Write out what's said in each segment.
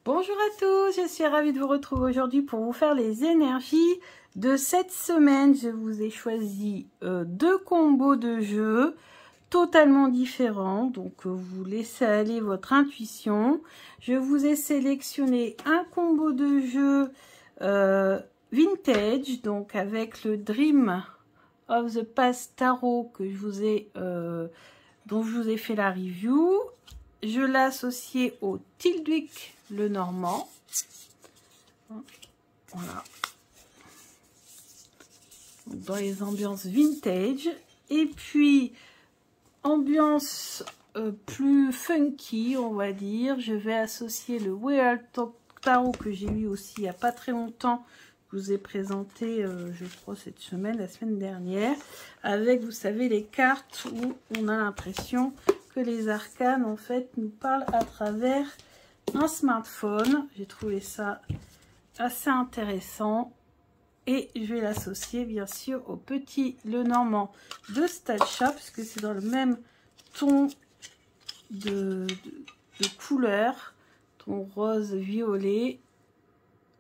Bonjour à tous, je suis ravie de vous retrouver aujourd'hui pour vous faire les énergies de cette semaine. Je vous ai choisi deux combos de jeux totalement différents, donc vous laissez aller votre intuition. Je vous ai sélectionné un combo de jeux vintage, donc avec le Dream of the Past Tarot que je vous ai, dont je vous ai fait la review. Je l'ai associé au Tilduik le Normand. Voilà. Dans les ambiances vintage. Et puis, ambiance plus funky, on va dire. Je vais associer le Weird Tarot que j'ai eu aussi il n'y a pas très longtemps. Je vous ai présenté, je crois, cette semaine, la semaine dernière. Avec, vous savez, les cartes où on a l'impression que les arcanes, en fait, nous parlent à travers un smartphone. J'ai trouvé ça assez intéressant. Et je vais l'associer, bien sûr, au petit Le Normand de Stalcha, puisque c'est dans le même ton de couleur, ton rose-violet.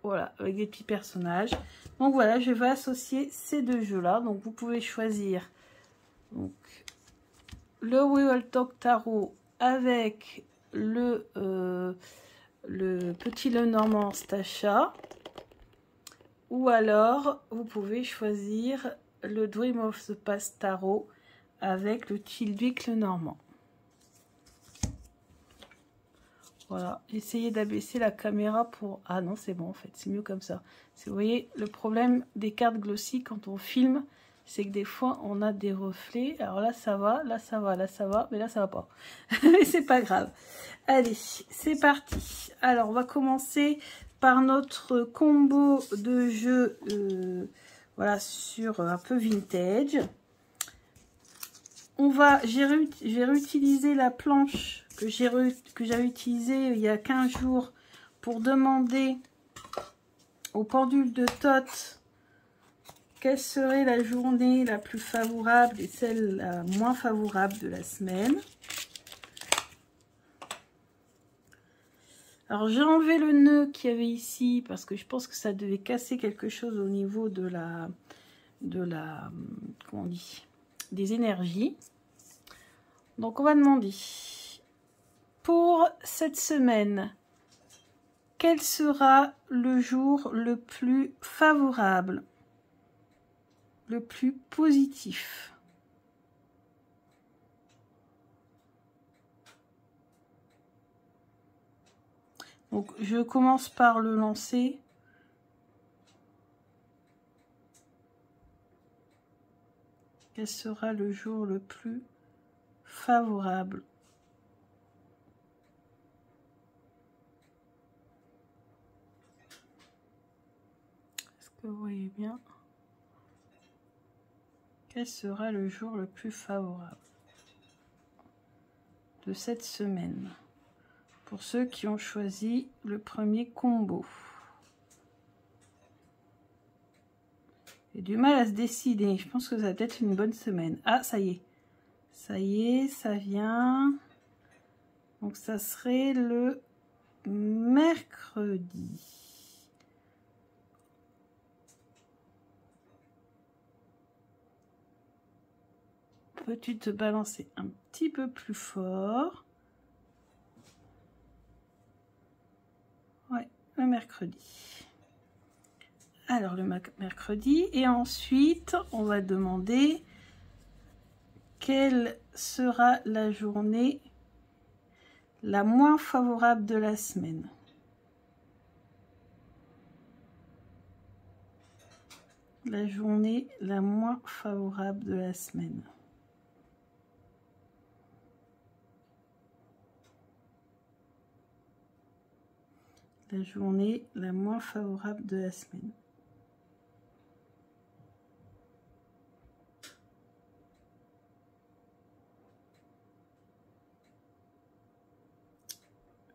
Voilà, avec des petits personnages. Donc voilà, je vais associer ces deux jeux-là. Donc vous pouvez choisir donc, le Weird Tarot avec le petit Le Normand Stalcha. Ou alors, vous pouvez choisir le Dream of the Past Tarot avec le Tilduik le Normand. Voilà, essayez d'abaisser la caméra pour... Ah non, c'est bon en fait, c'est mieux comme ça. Vous voyez, le problème des cartes glossy quand on filme, c'est que des fois, on a des reflets. Alors là, ça va, là, ça va, là, ça va, mais là, ça va pas. Mais c'est pas grave. Allez, c'est parti. Alors, on va commencer par notre combo de jeux, voilà, sur un peu vintage. J'ai réutilisé la planche que j'avais utilisée il y a 15 jours pour demander au pendule de Thoth quelle serait la journée la plus favorable et celle la moins favorable de la semaine. Alors j'ai enlevé le nœud qu'il y avait ici parce que je pense que ça devait casser quelque chose au niveau de la comment on dit, des énergies. Donc on va demander pour cette semaine, quel sera le jour le plus favorable, le plus positif? Donc je commence par le lancer. Quel sera le jour le plus favorable? Est-ce que vous voyez bien? Quel sera le jour le plus favorable de cette semaine pour ceux qui ont choisi le premier combo? J'ai du mal à se décider. Je pense que ça va être une bonne semaine. Ah, ça y est. Ça y est, ça vient. Donc, ça serait le mercredi. Peux-tu te balancer un petit peu plus fort? Ouais, le mercredi. Alors, le mercredi. Et ensuite, on va demander quelle sera la journée la moins favorable de la semaine. La journée la moins favorable de la semaine. La journée la moins favorable de la semaine.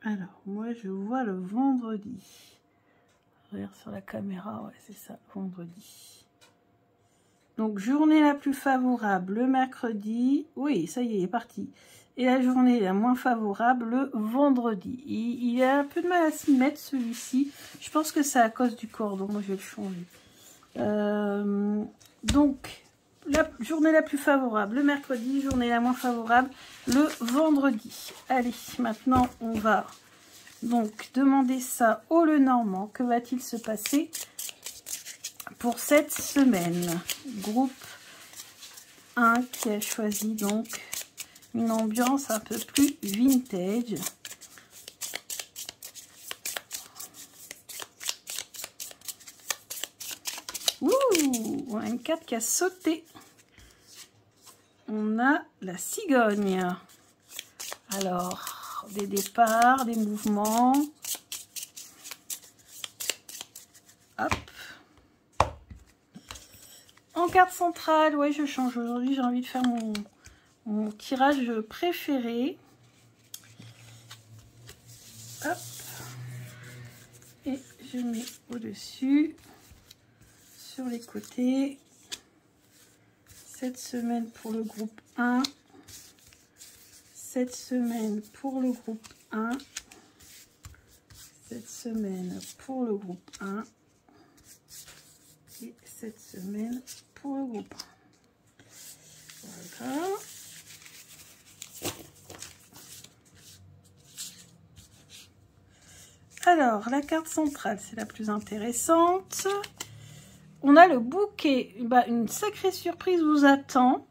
Alors, moi, je vois le vendredi. Regarde sur la caméra, ouais, c'est ça, vendredi. Donc, journée la plus favorable, le mercredi. Oui, ça y est, il est parti. Et la journée la moins favorable, le vendredi. Il a un peu de mal à s'y mettre, celui-ci. Je pense que c'est à cause du cordon. Moi, je vais le changer. Donc, la journée la plus favorable, le mercredi. Journée la moins favorable, le vendredi. Allez, maintenant, on va donc demander ça au Lenormand. Que va-t-il se passer pour cette semaine? Groupe 1 qui a choisi donc une ambiance un peu plus vintage. Ouh, on a une carte qui a sauté. On a la cigogne. Alors, des départs, des mouvements. Hop. En carte centrale, ouais, je change. Aujourd'hui, j'ai envie de faire mon tirage préféré. Hop. Et je mets au-dessus, sur les côtés. Cette semaine pour le groupe 1. Cette semaine pour le groupe 1. Cette semaine pour le groupe 1. Et cette semaine pour le groupe 1. Voilà. Alors, la carte centrale, c'est la plus intéressante. On a le bouquet. Bah, une sacrée surprise vous attend.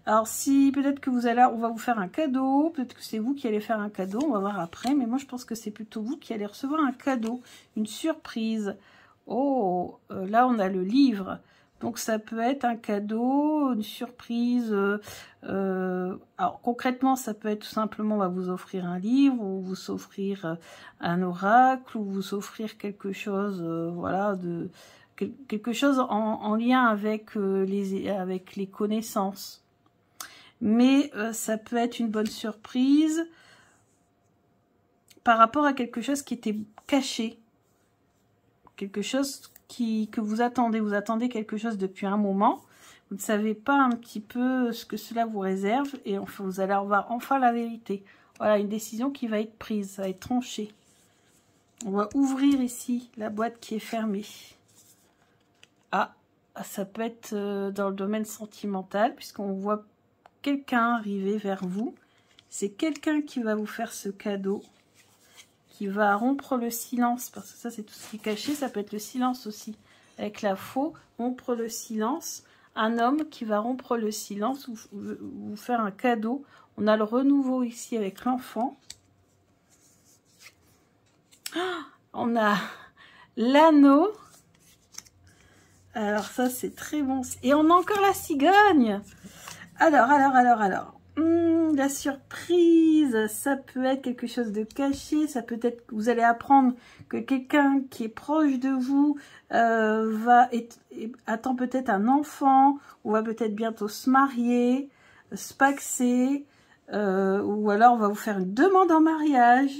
Alors, si peut-être que vous allez, on va vous faire un cadeau. Peut-être que c'est vous qui allez faire un cadeau. On va voir après. Mais moi, je pense que c'est plutôt vous qui allez recevoir un cadeau. Une surprise. Oh, là, on a le livre. Donc, ça peut être un cadeau, une surprise. Alors, concrètement, ça peut être tout simplement, on va vous offrir un livre, ou vous offrir un oracle, ou vous offrir quelque chose, voilà, quelque chose en lien avec, avec les connaissances. Mais ça peut être une bonne surprise par rapport à quelque chose qui était caché. Quelque chose que vous attendez quelque chose depuis un moment, vous ne savez pas un petit peu ce que cela vous réserve, et enfin, vous allez avoir enfin la vérité. Voilà, une décision qui va être prise, ça va être tranché. On va ouvrir ici la boîte qui est fermée. Ah, ça peut être dans le domaine sentimental, puisqu'on voit quelqu'un arriver vers vous. C'est quelqu'un qui va vous faire ce cadeau, qui va rompre le silence, parce que ça c'est tout ce qui est caché, ça peut être le silence aussi, avec la faux, rompre le silence, un homme qui va rompre le silence, ou vous faire un cadeau. On a le renouveau ici avec l'enfant, on a l'anneau, alors ça c'est très bon, et on a encore la cigogne. Alors, la surprise, ça peut être quelque chose de caché, ça peut être que vous allez apprendre que quelqu'un qui est proche de vous attend peut-être un enfant, ou va peut-être bientôt se marier, se paxer, ou alors on va vous faire une demande en mariage.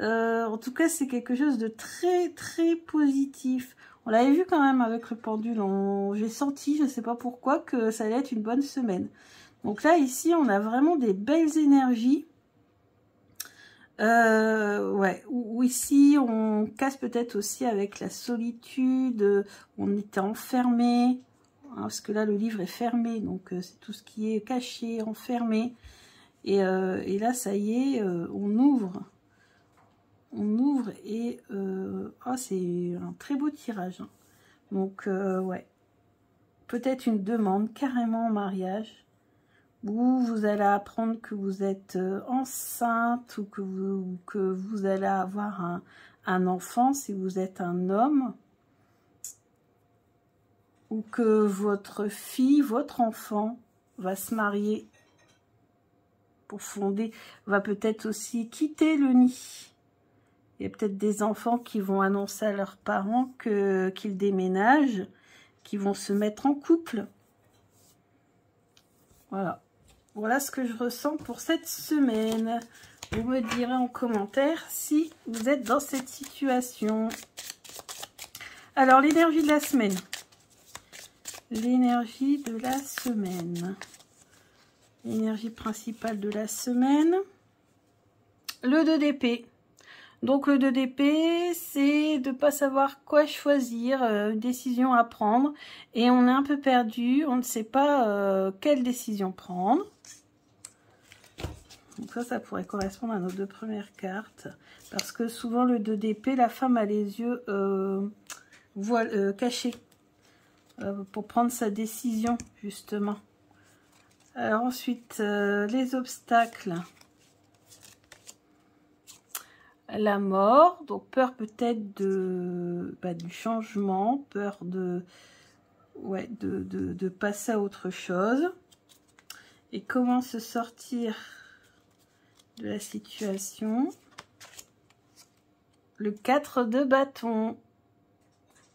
En tout cas, c'est quelque chose de très très positif. On l'avait vu quand même avec le pendule, j'ai senti, je ne sais pas pourquoi, que ça allait être une bonne semaine. Donc là, ici, on a vraiment des belles énergies. Ouais, ou ici, on casse peut-être aussi avec la solitude, on était enfermé, hein, parce que là, le livre est fermé, donc c'est tout ce qui est caché, enfermé. Et là, ça y est, on ouvre. On ouvre et oh, c'est un très beau tirage. Hein. Donc, ouais. Peut-être une demande carrément en mariage. Où vous allez apprendre que vous êtes enceinte, ou que vous allez avoir un enfant si vous êtes un homme. Ou que votre fille, votre enfant va se marier pour fonder, va peut-être aussi quitter le nid. Il y a peut-être des enfants qui vont annoncer à leurs parents qu'ils déménagent, qui vont se mettre en couple. Voilà. Voilà ce que je ressens pour cette semaine. Vous me direz en commentaire si vous êtes dans cette situation. Alors, l'énergie de la semaine. L'énergie de la semaine. L'énergie principale de la semaine. Le 2 d'épée. Donc le 2 d'épée, c'est de ne pas savoir quoi choisir, une décision à prendre. Et on est un peu perdu, on ne sait pas quelle décision prendre. Donc ça pourrait correspondre à nos deux premières cartes. Parce que souvent le 2 d'épée, la femme a les yeux cachés. Pour prendre sa décision, justement. Alors ensuite, les obstacles. La mort, donc peur peut-être du changement, peur de passer à autre chose. Et comment se sortir de la situation. Le 4 de bâton.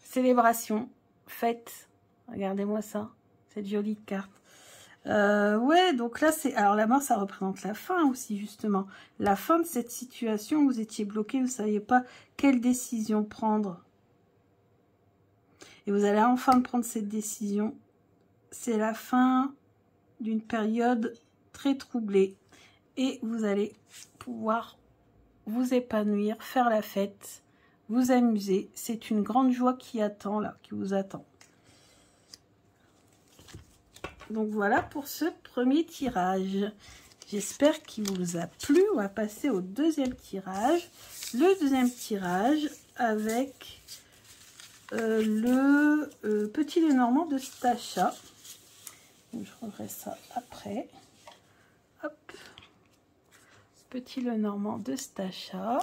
Célébration, fête. Regardez-moi ça, cette jolie carte. Ouais, donc là, c'est... Alors, la mort, ça représente la fin aussi, justement. La fin de cette situation où vous étiez bloqué, vous ne saviez pas quelle décision prendre. Et vous allez enfin prendre cette décision. C'est la fin d'une période très troublée. Et vous allez pouvoir vous épanouir, faire la fête, vous amuser. C'est une grande joie qui attend, là, qui vous attend. Donc voilà pour ce premier tirage. J'espère qu'il vous a plu. On va passer au deuxième tirage. Le deuxième tirage avec le petit Lenormand de Stacha. Donc, je referai ça après. Hop. Petit Lenormand de Stacha.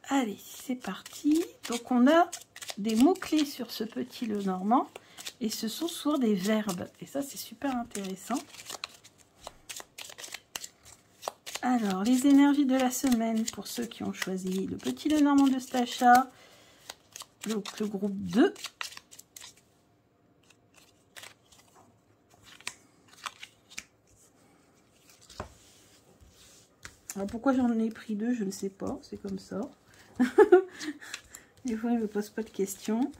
Allez, c'est parti. Donc on a des mots-clés sur ce petit Lenormand. Et ce sont souvent des verbes. Et ça, c'est super intéressant. Alors, les énergies de la semaine pour ceux qui ont choisi le petit Lenormand de Stacha. Donc, le groupe 2. Alors, pourquoi j'en ai pris 2, je ne sais pas. C'est comme ça. Des fois, je ne me pose pas de questions.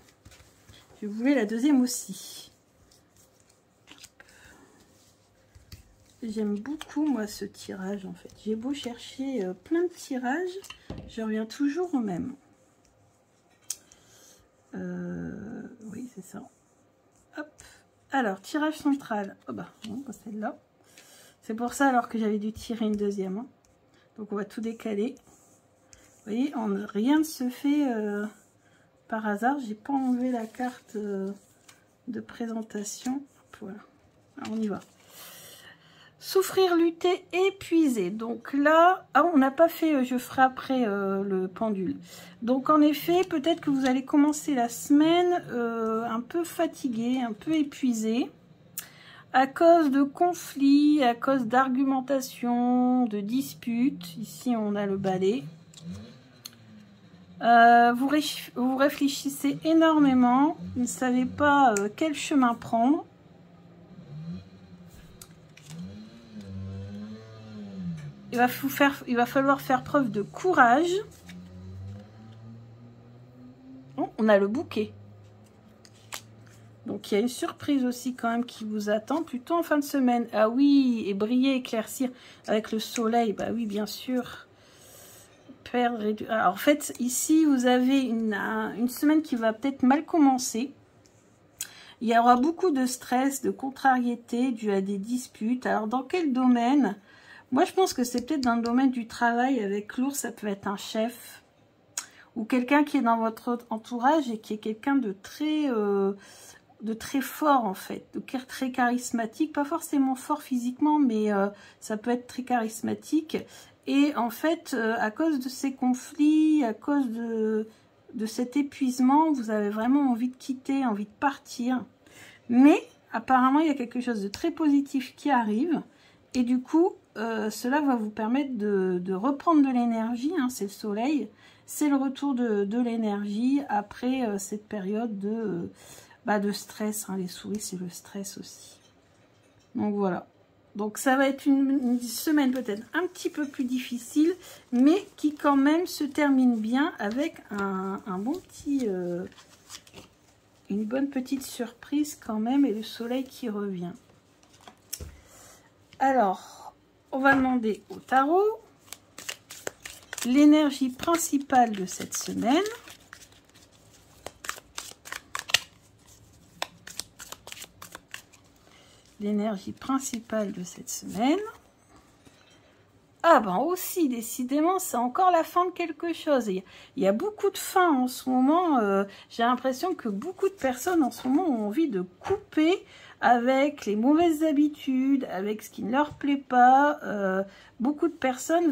Je voulais la deuxième aussi. J'aime beaucoup, moi, ce tirage, en fait. J'ai beau chercher plein de tirages, je reviens toujours au même. Oui, c'est ça. Hop. Alors, tirage central. Oh bah, non, pas celle-là. C'est pour ça, alors que j'avais dû tirer une deuxième. Hein. Donc, on va tout décaler. Vous voyez, rien ne se fait... par hasard, j'ai pas enlevé la carte de présentation. Voilà, alors on y va. Souffrir, lutter, épuiser. Donc là, on n'a pas fait, je ferai après le pendule. Donc en effet, peut-être que vous allez commencer la semaine un peu fatigué, un peu épuisé. À cause de conflits, à cause d'argumentation, de disputes. Ici, on a le balai. Vous réfléchissez énormément, vous ne savez pas quel chemin prendre. Il va falloir faire preuve de courage. Oh, on a le bouquet. Donc il y a une surprise aussi quand même qui vous attend plutôt en fin de semaine. Ah oui, et briller, éclaircir avec le soleil, bah oui bien sûr. Alors, en fait, ici, vous avez une semaine qui va peut-être mal commencer. Il y aura beaucoup de stress, de contrariété dû à des disputes. Alors, dans quel domaine? Moi, je pense que c'est peut-être dans le domaine du travail avec l'ours. Ça peut être un chef ou quelqu'un qui est dans votre entourage et qui est quelqu'un de très fort, en fait, de très charismatique. Pas forcément fort physiquement, mais ça peut être très charismatique. Et en fait, à cause de ces conflits, à cause de cet épuisement, vous avez vraiment envie de quitter, envie de partir. Mais apparemment, il y a quelque chose de très positif qui arrive. Et du coup, cela va vous permettre de reprendre de l'énergie. Hein, c'est le soleil. C'est le retour de l'énergie après cette période de stress. Hein. Les souris, c'est le stress aussi. Donc voilà. Donc ça va être une semaine peut-être un petit peu plus difficile, mais qui quand même se termine bien avec un bon petit, une bonne petite surprise quand même et le soleil qui revient. Alors, on va demander au tarot l'énergie principale de cette semaine. L'énergie principale de cette semaine. Ah ben aussi, décidément, c'est encore la fin de quelque chose. Il y a beaucoup de fins en ce moment. J'ai l'impression que beaucoup de personnes en ce moment ont envie de couper avec les mauvaises habitudes, avec ce qui ne leur plaît pas. Beaucoup de personnes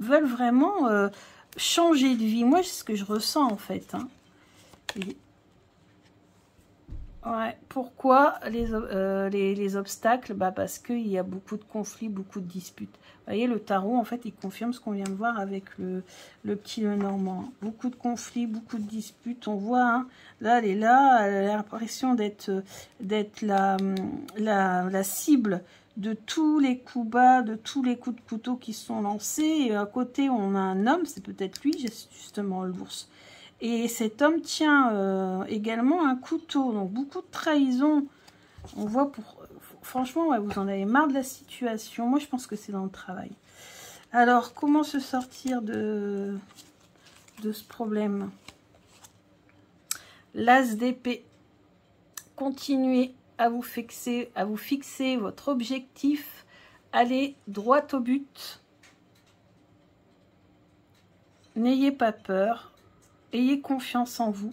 veulent vraiment changer de vie. Moi, c'est ce que je ressens en fait. Hein. Ouais. Pourquoi les obstacles? Bah parce qu'il y a beaucoup de conflits, beaucoup de disputes. Vous voyez, le tarot, en fait, il confirme ce qu'on vient de voir avec le petit Lenormand. Beaucoup de conflits, beaucoup de disputes. On voit, hein, là, elle a l'impression d'être la cible de tous les coups bas, de tous les coups de couteau qui sont lancés. Et à côté, on a un homme, c'est peut-être lui, justement, l'ours. Et cet homme tient également un couteau, donc beaucoup de trahison. On voit, franchement, ouais, vous en avez marre de la situation. Moi, je pense que c'est dans le travail. Alors, comment se sortir de ce problème? L'as d'épée. Continuez à vous fixer votre objectif. Allez droit au but. N'ayez pas peur. Ayez confiance en vous.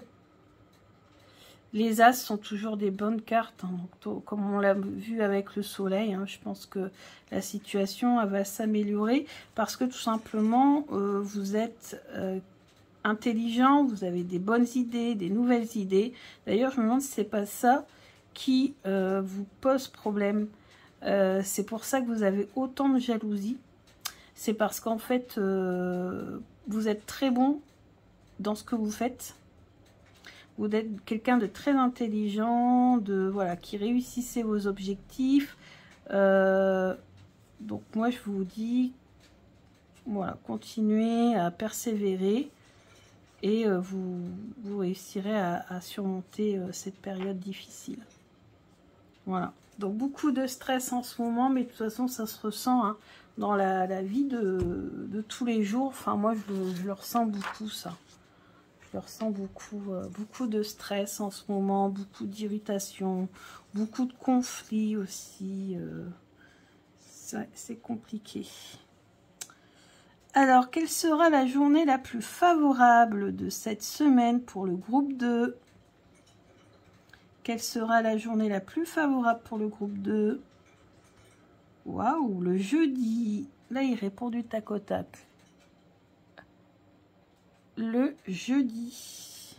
Les As sont toujours des bonnes cartes. Hein, donc, comme on l'a vu avec le soleil, hein, je pense que la situation va s'améliorer parce que tout simplement, vous êtes intelligent, vous avez des bonnes idées, des nouvelles idées. D'ailleurs, je me demande si c'est pas ça qui vous pose problème. C'est pour ça que vous avez autant de jalousie. C'est parce qu'en fait, vous êtes très bon dans ce que vous faites. Vous êtes quelqu'un de très intelligent, voilà, qui réussissez vos objectifs. Donc moi je vous dis, voilà, continuez à persévérer et vous réussirez à surmonter cette période difficile. Voilà. Donc beaucoup de stress en ce moment, mais de toute façon ça se ressent, hein, dans la vie de tous les jours. Enfin moi je le ressens beaucoup, ça. Je ressens beaucoup de stress en ce moment, beaucoup d'irritation, beaucoup de conflits aussi. C'est compliqué. Alors, quelle sera la journée la plus favorable de cette semaine pour le groupe 2? Quelle sera la journée la plus favorable pour le groupe 2? Waouh, le jeudi. Là, il répond du tac au tac. Le jeudi.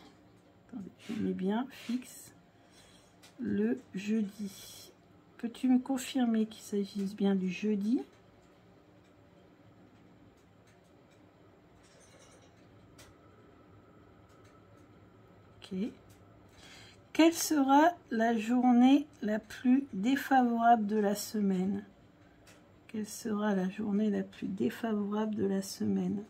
Attendez, je mets bien fixe. Le jeudi. Peux-tu me confirmer qu'il s'agisse bien du jeudi? Ok. Quelle sera la journée la plus défavorable de la semaine? Quelle sera la journée la plus défavorable de la semaine?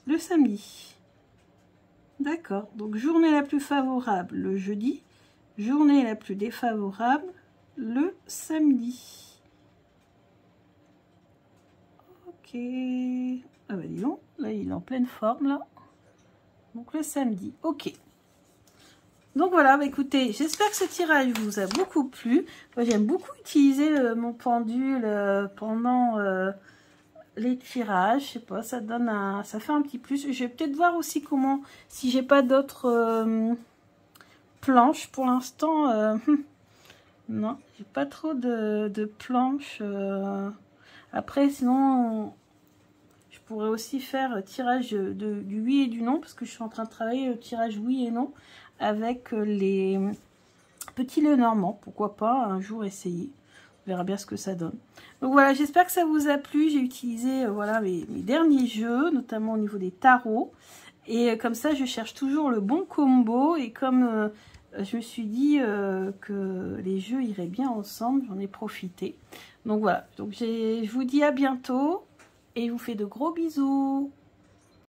Le samedi. D'accord. Donc, journée la plus favorable, le jeudi. Journée la plus défavorable, le samedi. Ok. Ah bah dis donc, là, il est en pleine forme, là. Donc, le samedi. Ok. Donc, voilà, bah, écoutez, j'espère que ce tirage vous a beaucoup plu. Moi, j'aime beaucoup utiliser mon pendule pendant... les tirages, je sais pas, ça donne ça fait un petit plus. Je vais peut-être voir aussi comment, si j'ai pas d'autres planches pour l'instant. Non, j'ai pas trop de planches. Après, sinon, je pourrais aussi faire tirage du oui et du non, parce que je suis en train de travailler le tirage oui et non avec les petits Lenormand. Pourquoi pas un jour essayer. On verra bien ce que ça donne. Donc voilà, j'espère que ça vous a plu. J'ai utilisé voilà mes derniers jeux, notamment au niveau des tarots. Et comme ça, je cherche toujours le bon combo. Et comme je me suis dit que les jeux iraient bien ensemble, j'en ai profité. Donc voilà, donc je vous dis à bientôt et je vous fais de gros bisous.